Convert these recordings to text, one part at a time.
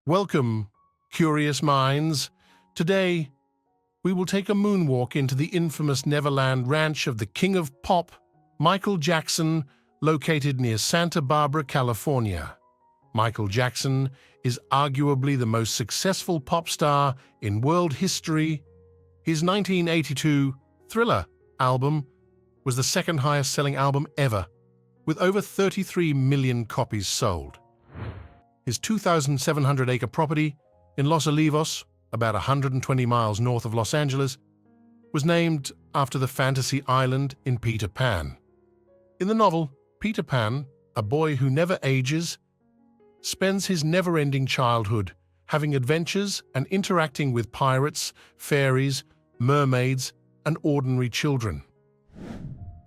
Welcome, curious minds. Today, we will take a moonwalk into the infamous Neverland Ranch of the King of Pop, Michael Jackson, located near Santa Barbara, California. Michael Jackson is arguably the most successful pop star in world history. His 1982 Thriller album was the second highest-selling album ever, with over 33 million copies sold. His 2,700-acre property in Los Olivos, about 120 miles north of Los Angeles, was named after the fantasy island in Peter Pan. In the novel, Peter Pan, a boy who never ages, spends his never-ending childhood having adventures and interacting with pirates, fairies, mermaids, and ordinary children.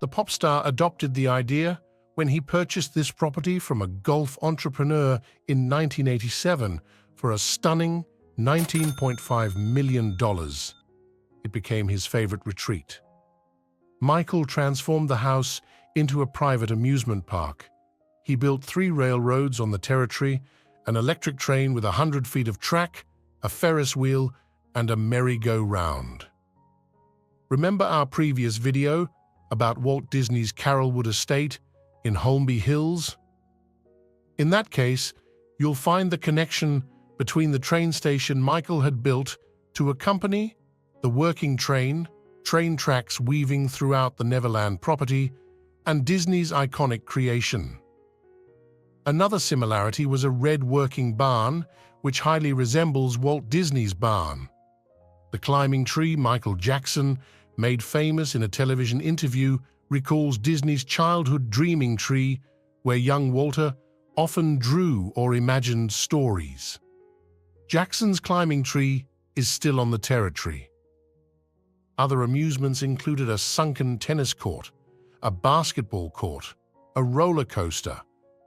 The pop star adopted the idea when he purchased this property from a Gulf entrepreneur in 1987 for a stunning $19.5 million. It became his favorite retreat. Michael transformed the house into a private amusement park. He built 3 railroads on the territory, an electric train with 100 feet of track, a Ferris wheel, and a merry-go-round. Remember our previous video about Walt Disney's Carolwood Estate in Holmby Hills? In that case, you'll find the connection between the train station Michael had built to accompany the working train tracks weaving throughout the Neverland property, and Disney's iconic creation. Another similarity was a red working barn, which highly resembles Walt Disney's barn. The climbing tree Michael Jackson made famous in a television interview recalls Disney's childhood dreaming tree, where young Walter often drew or imagined stories. Jackson's climbing tree is still on the territory. Other amusements included a sunken tennis court, a basketball court, a roller coaster,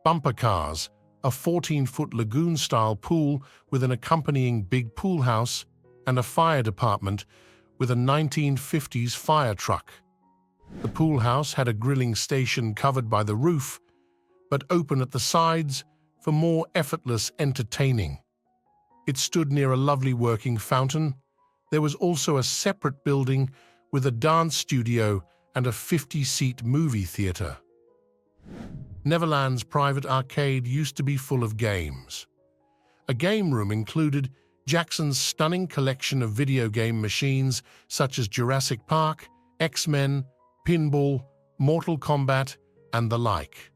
bumper cars, a 14-foot lagoon-style pool with an accompanying big pool house, and a fire department with a 1950s fire truck. The pool house had a grilling station covered by the roof, but open at the sides for more effortless entertaining. It stood near a lovely working fountain. There was also a separate building with a dance studio and a 50-seat movie theater. Neverland's private arcade used to be full of games. A game room included Jackson's stunning collection of video game machines such as Jurassic Park, X-Men, Pinball, Mortal Kombat, and the like.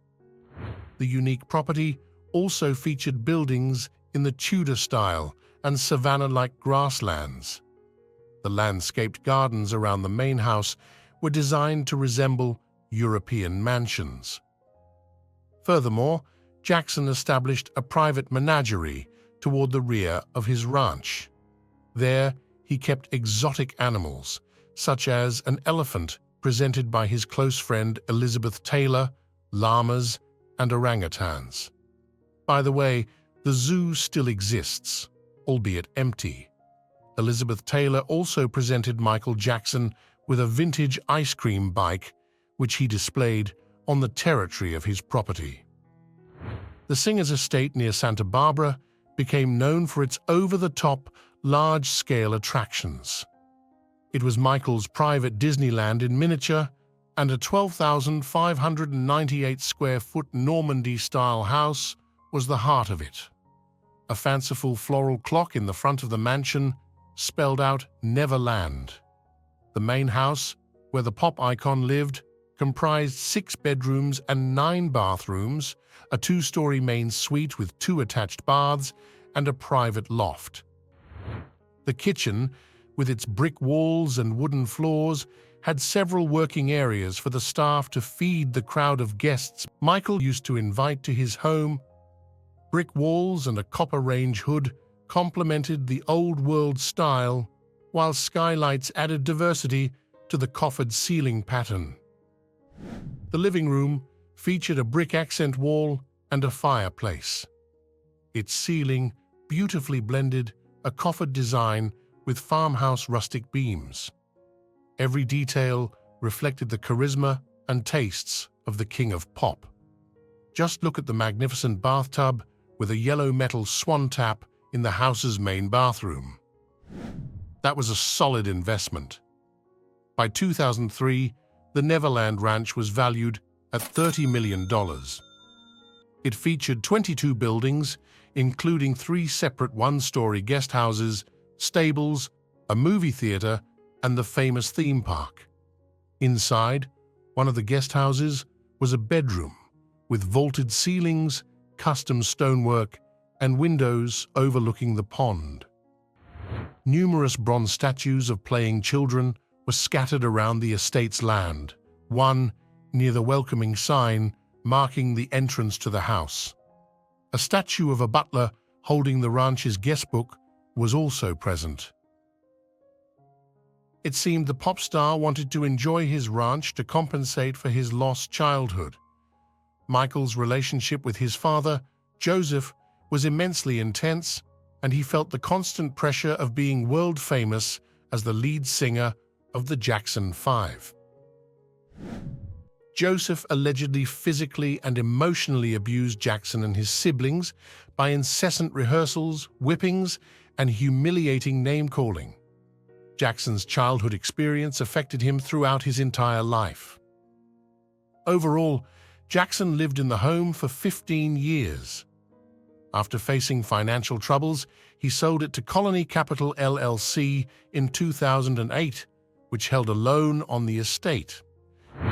The unique property also featured buildings in the Tudor style and savanna-like grasslands. The landscaped gardens around the main house were designed to resemble European mansions. Furthermore, Jackson established a private menagerie toward the rear of his ranch. There, he kept exotic animals, such as an elephant presented by his close friend Elizabeth Taylor, llamas, and orangutans. By the way, the zoo still exists, albeit empty. Elizabeth Taylor also presented Michael Jackson with a vintage ice cream bike, which he displayed on the territory of his property. The singer's estate near Santa Barbara became known for its over-the-top, large-scale attractions. It was Michael's private Disneyland in miniature, and a 12,598-square-foot Normandy-style house was the heart of it. A fanciful floral clock in the front of the mansion spelled out Neverland. The main house, where the pop icon lived, comprised 6 bedrooms and 9 bathrooms, a 2-story main suite with 2 attached baths, and a private loft. The kitchen, with its brick walls and wooden floors, had several working areas for the staff to feed the crowd of guests Michael used to invite to his home. Brick walls and a copper range hood complemented the old-world style, while skylights added diversity to the coffered ceiling pattern. The living room featured a brick accent wall and a fireplace. Its ceiling beautifully blended a coffered design with farmhouse rustic beams. Every detail reflected the charisma and tastes of the King of Pop. Just look at the magnificent bathtub with a yellow metal swan tap in the house's main bathroom. That was a solid investment. By 2003, the Neverland Ranch was valued at $30 million. It featured 22 buildings, including 3 separate one-story guest houses, stables, a movie theater, and the famous theme park. Inside, one of the guest houses was a bedroom with vaulted ceilings, custom stonework, and windows overlooking the pond. Numerous bronze statues of playing children were scattered around the estate's land, one near the welcoming sign marking the entrance to the house. A statue of a butler holding the ranch's guest book was also present. It seemed the pop star wanted to enjoy his ranch to compensate for his lost childhood. Michael's relationship with his father, Joseph, was immensely intense, and he felt the constant pressure of being world famous as the lead singer of the Jackson 5. Joseph allegedly physically and emotionally abused Jackson and his siblings by incessant rehearsals, whippings, and humiliating name-calling. Jackson's childhood experience affected him throughout his entire life. Overall, Jackson lived in the home for 15 years. After facing financial troubles, he sold it to Colony Capital LLC in 2008, which held a loan on the estate.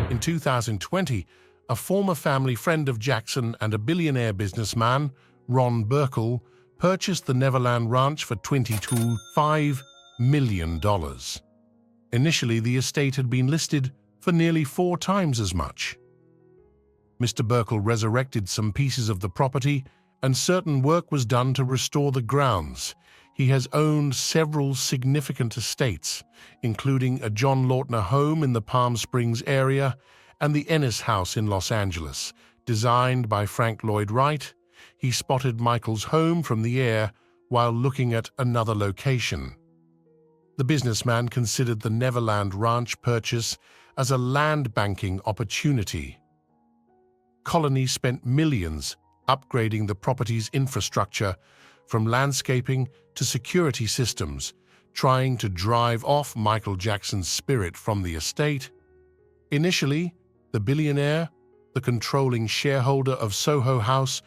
In 2020, a former family friend of Jackson and a billionaire businessman, Ron Burkle, purchased the Neverland Ranch for $22.5 million. Initially, the estate had been listed for nearly 4 times as much. Mr. Burkle resurrected some pieces of the property, and certain work was done to restore the grounds. He has owned several significant estates, including a John Lautner home in the Palm Springs area and the Ennis House in Los Angeles, designed by Frank Lloyd Wright. He spotted Michael's home from the air while looking at another location. The businessman considered the Neverland Ranch purchase as a land banking opportunity. Colony spent millions upgrading the property's infrastructure, from landscaping to security systems, trying to drive off Michael Jackson's spirit from the estate. Initially, the billionaire, the controlling shareholder of Soho House,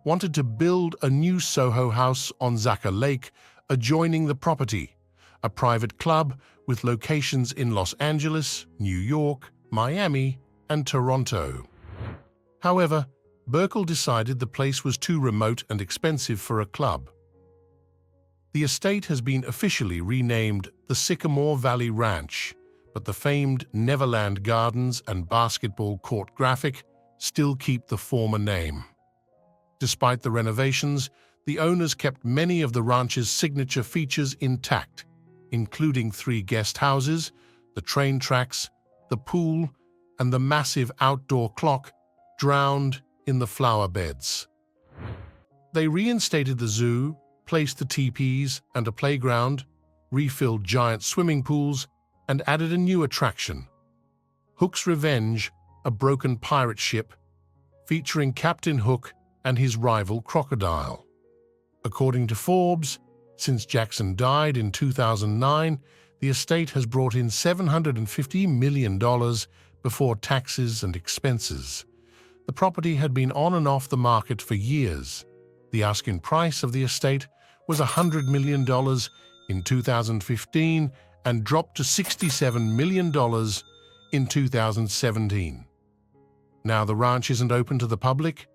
wanted to build a new Soho House on Zacha Lake adjoining the property, a private club with locations in Los Angeles, New York, Miami, and Toronto. However, Burkle decided the place was too remote and expensive for a club. The estate has been officially renamed the Sycamore Valley Ranch, but the famed Neverland Gardens and basketball court graphic still keep the former name. Despite the renovations, the owners kept many of the ranch's signature features intact, including 3 guest houses, the train tracks, the pool, and the massive outdoor clock drowned in the flower beds. They reinstated the zoo, placed the teepees and a playground, refilled giant swimming pools, and added a new attraction, Hook's Revenge, a broken pirate ship featuring Captain Hook and his rival crocodile. According to Forbes, since Jackson died in 2009, the estate has brought in $750 million before taxes and expenses. The property had been on and off the market for years. The asking price of the estate was $100 million in 2015 and dropped to $67 million in 2017. Now the ranch isn't open to the public.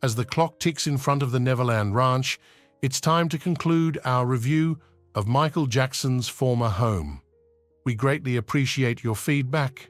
As the clock ticks in front of the Neverland Ranch, it's time to conclude our review of Michael Jackson's former home. We greatly appreciate your feedback.